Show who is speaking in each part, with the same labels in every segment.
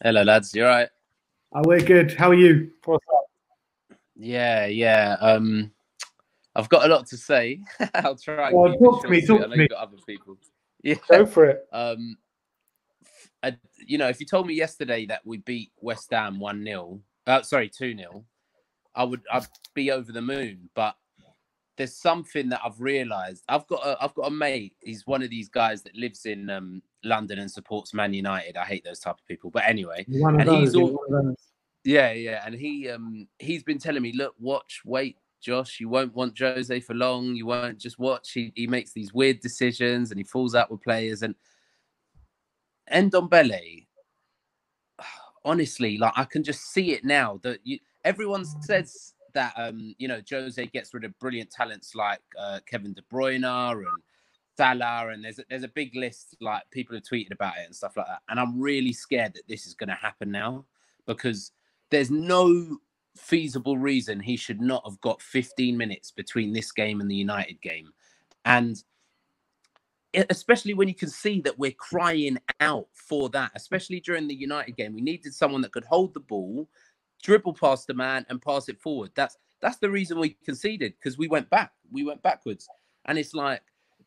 Speaker 1: Hello, lads. You all right?
Speaker 2: Oh, we're good. How are you?
Speaker 3: What's up?
Speaker 1: Yeah, yeah. I've got a lot to say. I'll try and
Speaker 2: Oh,
Speaker 1: keep it
Speaker 2: talk to
Speaker 1: short,
Speaker 2: me.
Speaker 1: sweet. I
Speaker 2: Talk
Speaker 1: know
Speaker 2: to me.
Speaker 1: you've got other people. Yeah.
Speaker 3: Go for it.
Speaker 1: Um, if you told me yesterday that we beat West Ham 1-0, sorry, 2-0, I'd be over the moon. But there's something that I've realised. I've got a mate. He's one of these guys that lives in London and supports Man United. I hate those type of people. But anyway,
Speaker 2: One of
Speaker 1: and he's
Speaker 2: those. Yeah,
Speaker 1: all
Speaker 2: one of those.
Speaker 1: Yeah, yeah, and he's been telling me, look, watch, wait, Josh, you won't want Jose for long. You won't just watch. He makes these weird decisions and he falls out with players. And Ndombele, honestly, like I can just see it now that everyone says that Jose gets rid of brilliant talents like Kevin De Bruyne and Salah, and there's a big list, like people have tweeted about it and stuff like that. And I'm really scared that this is going to happen now because there's no feasible reason he should not have got 15 minutes between this game and the United game. And especially when you can see that we're crying out for that, especially during the United game. We needed someone that could hold the ball, dribble past the man, and pass it forward. That's the reason we conceded, because we went backwards. And it's like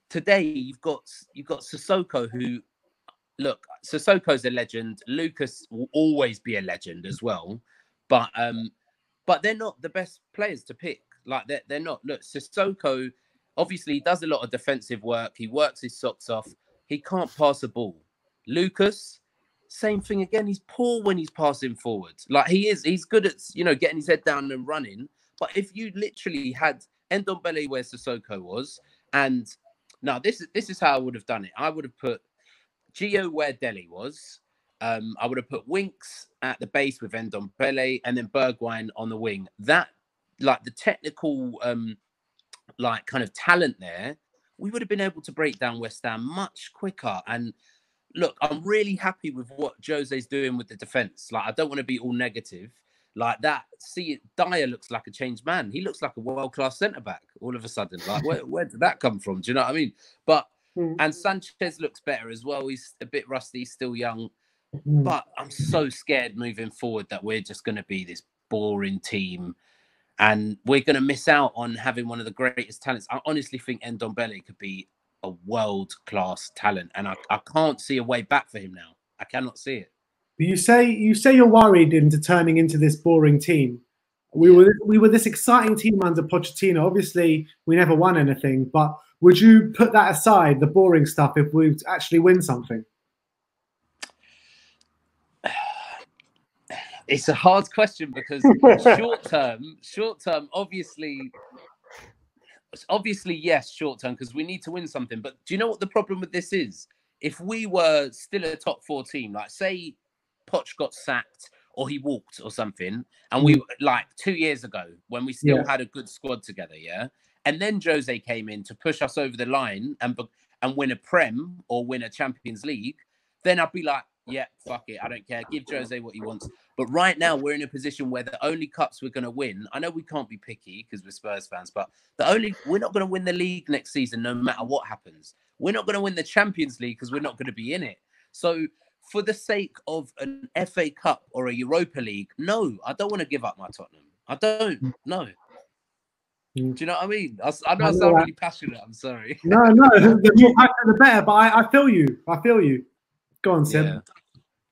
Speaker 1: today you've got Sissoko, who, look, Sissoko's a legend. Lucas will always be a legend as well, but they're not the best players to pick. Like they're not. Look, Sissoko obviously does a lot of defensive work. He works his socks off. He can't pass a ball. Lucas, same thing again. He's poor when he's passing forward. Like he's good at getting his head down and running. But if you literally had Ndombele where Sissoko was, and now this is how I would have done it. I would have put Gio where Delhi was. I would have put Winks at the base with Ndombele and then Bergwijn on the wing. That, like the technical, like kind of talent there, we would have been able to break down West Ham much quicker. And look, I'm really happy with what Jose's doing with the defense. Like, I don't want to be all negative like that. See, Dyer looks like a changed man. He looks like a world-class centre-back all of a sudden. Like, where did that come from? Do you know what I mean? But and Sanchez looks better as well. He's a bit rusty, he's still young. But I'm so scared moving forward that we're just going to be this boring team and we're going to miss out on having one of the greatest talents. I honestly think Ndombele could be a world-class talent, and I can't see a way back for him now. I cannot see it.
Speaker 2: But you say you're worried into turning into this boring team. We
Speaker 1: Yeah.
Speaker 2: were this exciting team under Pochettino. Obviously, we never won anything. But would you put that aside, the boring stuff, if we actually win something?
Speaker 1: It's a hard question because short term, obviously, yes, short term, because we need to win something. But do you know what the problem with this is? If we were still a top four team, like say Poch got sacked or he walked or something, and we like 2 years ago when we still had a good squad together, yeah, and then Jose came in to push us over the line and win a Prem or win a Champions League, then I'd be like, yeah, fuck it, I don't care. Give Jose what he wants. But right now we're in a position where the only cups we're going to win, I know we can't be picky because we're Spurs fans, but we're not going to win the league next season no matter what happens. We're not going to win the Champions League because we're not going to be in it. So for the sake of an FA Cup or a Europa League, no, I don't want to give up my Tottenham. I don't. No. Do you know what I mean? I know I sound really passionate. I'm sorry.
Speaker 2: No, the more passionate the better. But I feel you. I feel you. Go on, Sim.
Speaker 1: Yeah.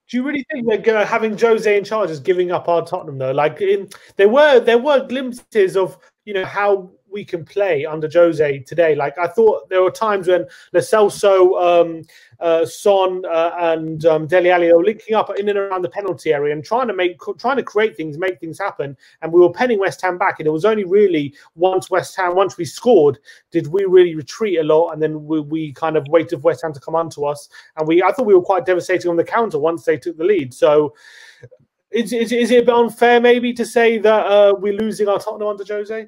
Speaker 3: Do you really think that having Jose in charge is giving up our Tottenham though? Like there were glimpses of how we can play under Jose today. Like I thought there were times when Lo Celso, Son, and Dele Alli were linking up in and around the penalty area and trying to create things, make things happen. And we were penning West Ham back. And it was only really once we scored, did we really retreat a lot. And then we kind of waited for West Ham to come onto us. And I thought we were quite devastating on the counter once they took the lead. So is it a bit unfair maybe to say that we're losing our Tottenham under Jose?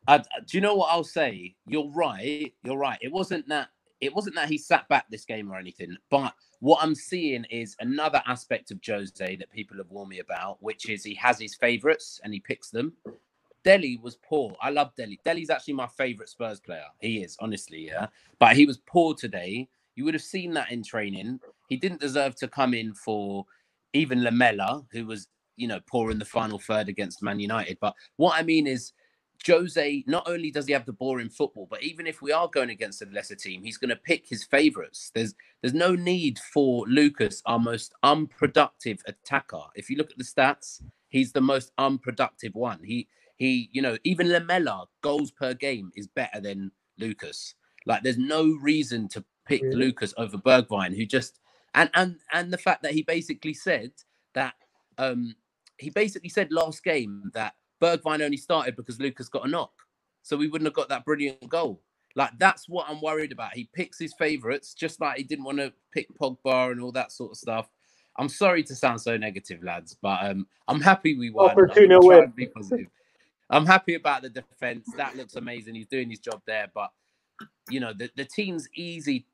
Speaker 1: Do you know what I'll say? You're right. It wasn't that he sat back this game or anything. But what I'm seeing is another aspect of Jose that people have warned me about, which is he has his favourites and he picks them. Dele was poor. I love Dele. Dele's actually my favourite Spurs player. He is, honestly, yeah. But he was poor today. You would have seen that in training. He didn't deserve to come in for even Lamela, who was, you know, poor in the final third against Man United. But what I mean is, Jose, not only does he have the boring football, but even if we are going against a lesser team, he's going to pick his favourites. There's no need for Lucas, our most unproductive attacker. If you look at the stats, he's the most unproductive one. He, you know, even Lamela, goals per game is better than Lucas. Like, there's no reason to pick Lucas over Bergwijn, who just, and the fact that he basically said that, he basically said last game that Bergwijn only started because Lucas got a knock. So we wouldn't have got that brilliant goal. Like, that's what I'm worried about. He picks his favourites, just like he didn't want to pick Pogba and all that sort of stuff. I'm sorry to sound so negative, lads, but I'm happy we won. I'm trying to be positive. I'm happy about the defence. That looks amazing. He's doing his job there. But, you know, the team's easy.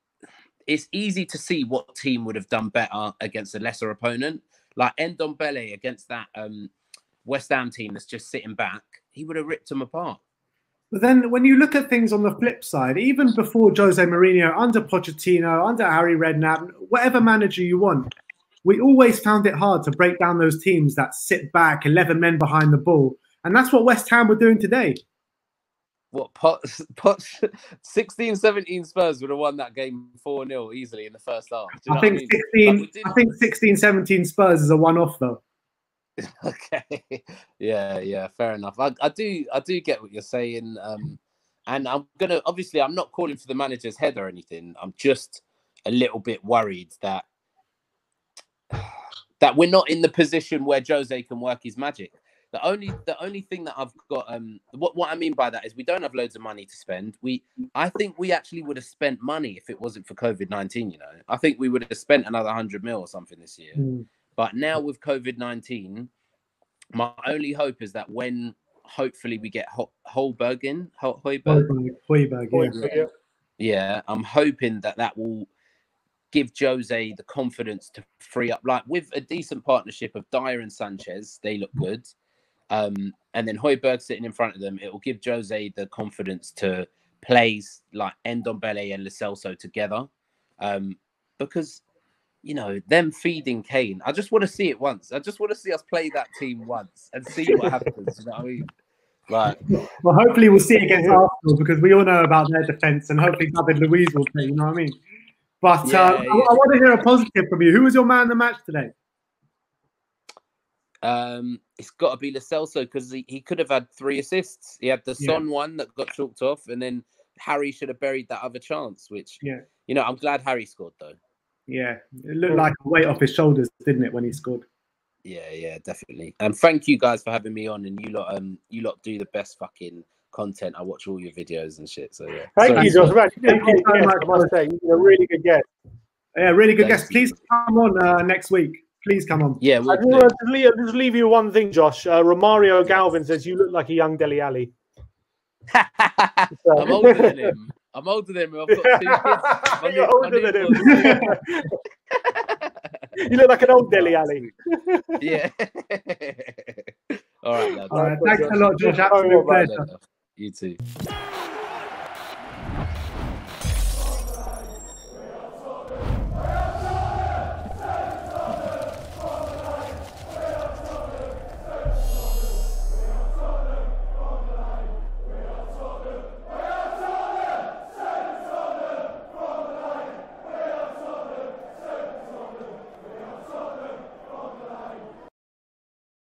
Speaker 1: It's easy to see what team would have done better against a lesser opponent. Like Ndombele against that West Ham team that's just sitting back, he would have ripped them apart.
Speaker 2: But then when you look at things on the flip side, even before Jose Mourinho, under Pochettino, under Harry Redknapp, whatever manager you want, we always found it hard to break down those teams that sit back, 11 men behind the ball. And that's what West Ham were doing today.
Speaker 1: What, 16, 17 Spurs would have won that game 4-0 easily in the first half.
Speaker 2: I think 16, 17 Spurs is a one-off though.
Speaker 1: Okay, yeah, fair enough. I do get what you're saying, and I'm gonna, obviously I'm not calling for the manager's head or anything. I'm just a little bit worried that we're not in the position where Jose can work his magic. The only thing that I've got, what I mean by that is we don't have loads of money to spend. I think we actually would have spent money if it wasn't for COVID-19. You know, I think we would have spent another 100 mil or something this year. But now with COVID-19, my only hope is that when hopefully we get Højbjerg in, Højbjerg, yeah, I'm hoping that will give Jose the confidence to free up. Like, with a decent partnership of Dyer and Sanchez, they look good. And then Højbjerg sitting in front of them, it will give Jose the confidence to play like Ndombele and Lo Celso together. Because, you know, them feeding Kane, I just want to see it once. I just want to see us play that team once and see what happens. You know what I mean? Like,
Speaker 2: well, hopefully we'll see it against Arsenal, because we all know about their defence, and hopefully David Luiz will play. You know what I mean? But I want to hear a positive from you. Who was your man of the match today?
Speaker 1: It's got to be Lo Celso, because he could have had 3 assists. He had the Son one that got chalked off, and then Harry should have buried that other chance, which, you know, I'm glad Harry scored though. Yeah,
Speaker 2: it looked like a weight off his shoulders, didn't it, when he scored?
Speaker 1: Yeah, definitely. And thank you guys for having me on, and you lot do the best fucking content. I watch all your videos and shit. So yeah.
Speaker 3: Thank you, Josh. Thank you so much. I must say, you're a really good guest.
Speaker 2: Yeah, really good guest. Please come on next week. Please come on.
Speaker 1: Yeah,
Speaker 3: I just leave you one thing, Josh. Romario Galvin says you look like a young Dele Alli.
Speaker 1: I'm older than him. I've got 2 kids.
Speaker 3: You're older than him. You look like an old Dele Alli.
Speaker 1: Yeah. All right, lads.
Speaker 2: All right, thanks a lot, Josh. Absolute pleasure.
Speaker 1: You too.